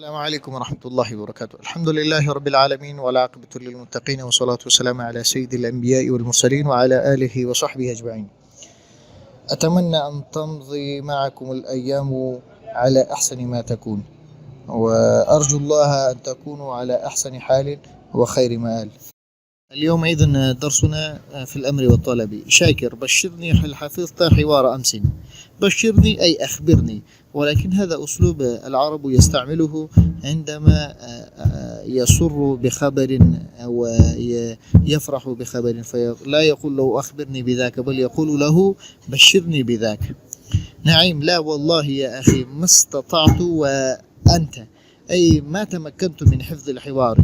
السلام عليكم ورحمة الله وبركاته. الحمد لله رب العالمين والعاقبة للمتقين والصلاة والسلام على سيد الأنبياء والمرسلين وعلى آله وصحبه أجمعين. أتمنى أن تمضي معكم الأيام على أحسن ما تكون، وأرجو الله أن تكونوا على أحسن حال وخير مآل. اليوم إذن درسنا في الأمر والطلب. شاكر بشرني هل حفظت حوار أمس. بشرني أي أخبرني، ولكن هذا أسلوب العرب يستعمله عندما يسر بخبر أو يفرح بخبر، فلا يقول له أخبرني بذاك، بل يقول له بشرني بذاك. نعم، لا والله يا أخي ما استطعت، وأنت أي ما تمكنت من حفظ الحوار،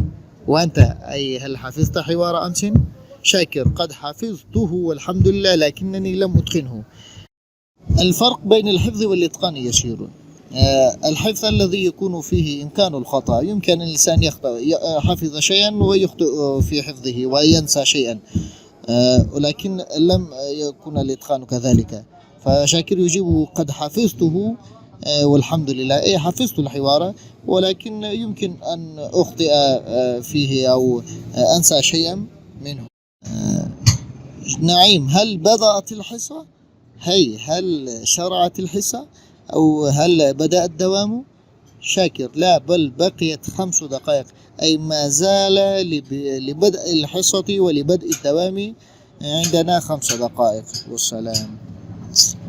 وأنت أي هل حفظت حوار أمس. شاكر قد حفظته والحمد لله لكنني لم أتقنه. الفرق بين الحفظ والإتقان يسير. الحفظ الذي يكون فيه إمكان الخطأ، يمكن الإنسان يخطأ، حفظ شيئا ويخطئ في حفظه وينسى شيئا، ولكن لم يكن الإتقان كذلك. فشاكر يجيب قد حفظته والحمد لله، أي حفظت الحوار ولكن يمكن أن أخطئ فيه أو أنسى شيئا منه. نعيم هل بدأت الحصة؟ هل شرعت الحصة أو هل بدأ الدوام؟ شاكر لا، بل بقيت 5 دقائق، أي ما زال لبدء الحصة ولبدء الدوام عندنا 5 دقائق. والسلام.